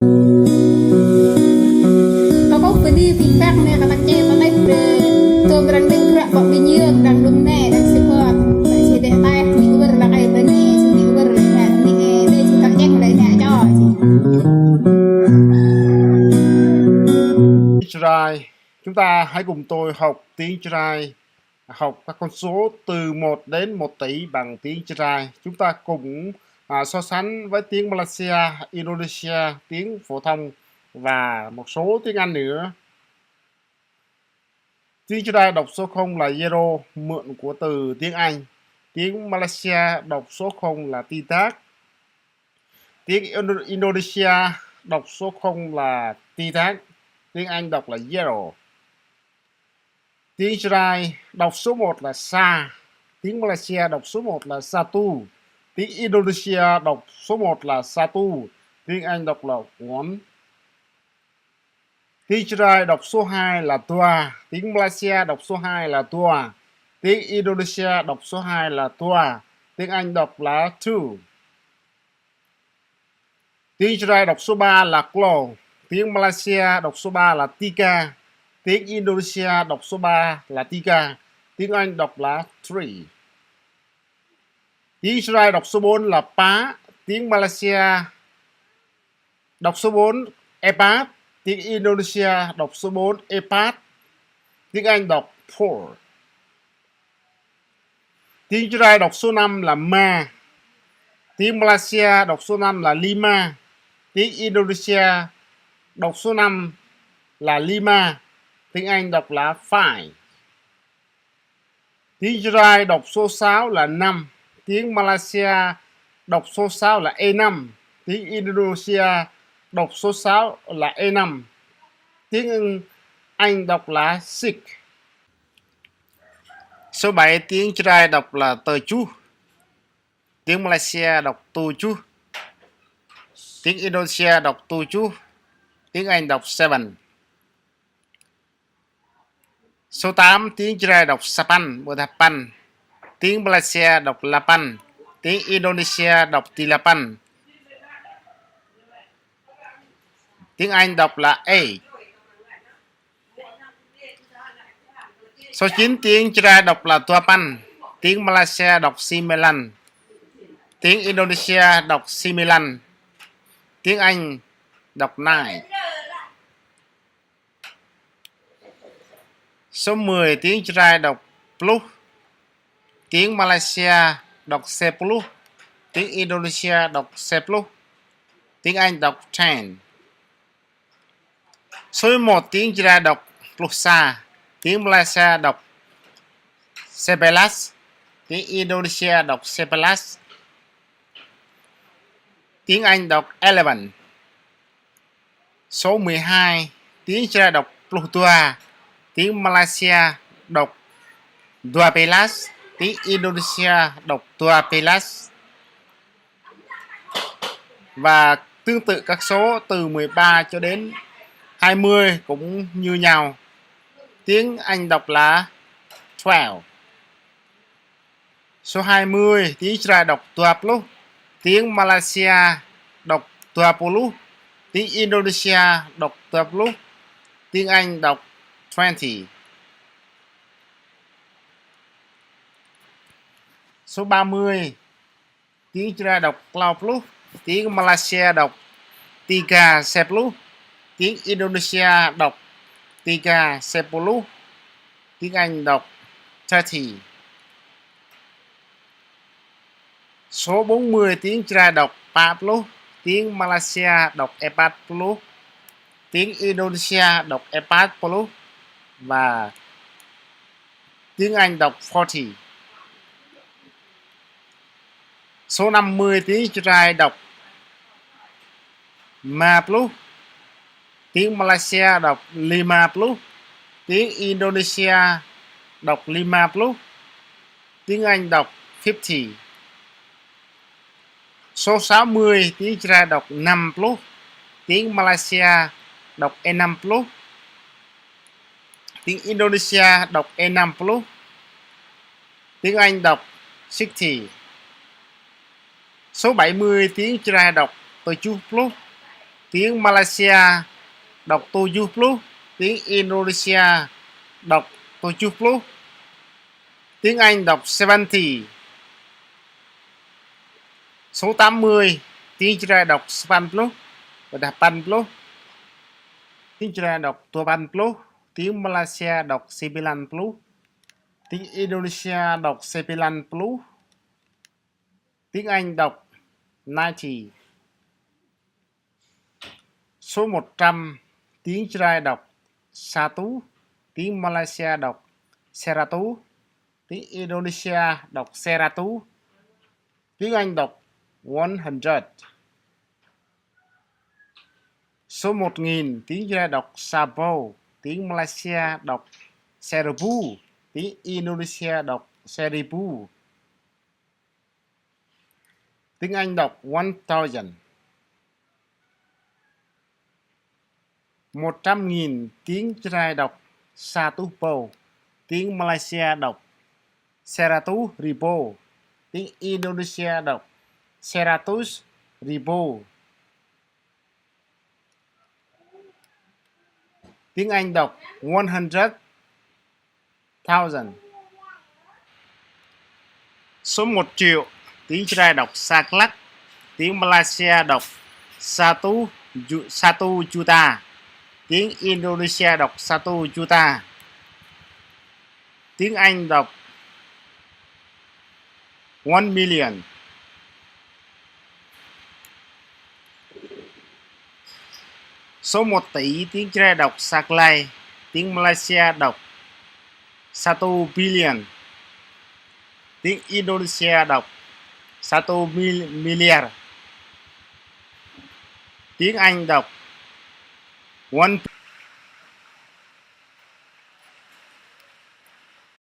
Có bốc với đi phim phép nè các bạn trẻ có tay tôi đang định khrak bọc đi nhường đang đúng nè đang sẽ qua sẽ để tay mình vừa là cái bên này mình vừa là cái này đây chỉ các nhắc lấy nè cho Try. Chúng ta hãy cùng tôi học tiếng Try, học các con số từ 1 đến 1 tỷ bằng tiếng Try. Chúng ta cùng so sánh với tiếng Malaysia, Indonesia, tiếng phổ thông và một số tiếng Anh nữa. Tiếng Try đọc số 0 là zero, mượn của từ tiếng Anh. Tiếng Malaysia đọc số 0 là titak. Tiếng Indonesia đọc số 0 là titak. Tiếng Anh đọc là zero. Tiếng Try đọc số 1 là sa. Tiếng Malaysia đọc số 1 là satu. Tiếng Indonesia đọc số 1 là satu. Tiếng Anh đọc là one. Tiếng Try đọc số 2 là tua. Tiếng Malaysia đọc số 2 là tua. Tiếng Indonesia đọc số 2 là tua. Tiếng Anh đọc là two. Tiếng Try đọc số 3 là klo. Tiếng Malaysia đọc số 3 là tika. Tiếng Indonesia đọc số 3 là tika. Tiếng Anh đọc là three. Tiếng Israel đọc số 4 là pá. Tiếng Malaysia đọc số 4 epat. Tiếng Indonesia đọc số 4 epat. Tiếng Anh đọc four. Tiếng Israel đọc số 5 là ma. Tiếng Malaysia đọc số 5 là lima. Tiếng Indonesia đọc số 5 là lima. Tiếng Anh đọc là five. Tiếng Israel đọc số 6 là 5. Tiếng Malaysia đọc số 6 là E5. Tiếng Indonesia đọc số 6 là E5. Tiếng Anh đọc là six. Số 7 tiếng Israel đọc là tờ chú. Tiếng Malaysia đọc tu chú. Tiếng Indonesia đọc tu chú. Tiếng Anh đọc seven. Số 8 tiếng Israel đọc sapan, berdapan. Tiếng Malaysia đọc lapan. Tiếng Indonesia đọc tilapan. Tiếng Anh đọc là eight. Số 9 tiếng Israel đọc là tuapan. Tiếng Malaysia đọc sembilan. Tiếng Indonesia đọc sembilan. Tiếng Anh đọc nine. Số 10 tiếng Israel đọc plus. Tiếng Malaysia đọc sepuluh. Tiếng Indonesia đọc sepuluh. Tiếng Anh đọc ten. Số 11 tiếng Israel đọc pulsa. Tiếng Malaysia đọc sebelas. Tiếng Indonesia đọc sebelas. Tiếng Anh đọc 11. Số 12 tiếng Israel đọc plutua. Tiếng Malaysia đọc dua belas. Tiếng Indonesia đọc dua belas. Và tương tự các số từ 13 cho đến 20 cũng như nhau. Tiếng Anh đọc là 12. Số 20 tiếng Israel đọc 20. Tiếng Malaysia đọc 20. Tiếng Indonesia đọc 20. Tiếng Anh đọc 20. Số 30 tiếng Israel đọc 30. Tiếng Malaysia đọc 30. Tiếng Indonesia đọc 30. Tiếng Anh đọc 30. Số 40 tiếng Israel đọc 40. Tiếng Malaysia đọc 40. Tiếng Indonesia đọc 40. Và tiếng Anh đọc 40. Số 50 tiếng Israel đọc 50. Tiếng Malaysia đọc 50. Tiếng Indonesia đọc 50. Tiếng Anh đọc 50. Số 60 tiếng Israel đọc 50. Tiếng Malaysia đọc E50. Tiếng Indonesia đọc E50. Tiếng Anh đọc 60. Số 70 tiếng Israel đọc 70. Tiếng Malaysia đọc 70. Tiếng Indonesia đọc 70. Tiếng Anh đọc 70. Số 80 tiếng Israel đọc 80 và đọc 80. Tiếng Israel đọc 80. Tiếng Malaysia đọc 90. Tiếng Indonesia đọc 90. Tiếng Anh đọc 90. Số 100 tiếng Israel đọc Satu. Tiếng Malaysia đọc Seratu. Tiếng Indonesia đọc Seratu. Tiếng Anh đọc 100. Số 1000 tiếng Israel đọc Sabo. Tiếng Malaysia đọc Seribu. Tiếng Indonesia đọc Seribu. Tiếng Anh đọc 1000. 100.000 tiếng Israel đọc Satupo. Tiếng Malaysia đọc Seratu Ribu. Tiếng Indonesia đọc Seratus Ribu. Tiếng Anh đọc 100,000. Số 1 triệu tiếng Israel đọc Saklak. Tiếng Malaysia đọc Satu Juta. Tiếng Indonesia đọc Satu Juta. Tiếng Anh đọc 1 million. Số 1 tỷ tiếng Israel đọc Saklai. Tiếng Malaysia đọc Satu billion. Tiếng Indonesia đọc Satu miliar. Tiếng Anh đọc 1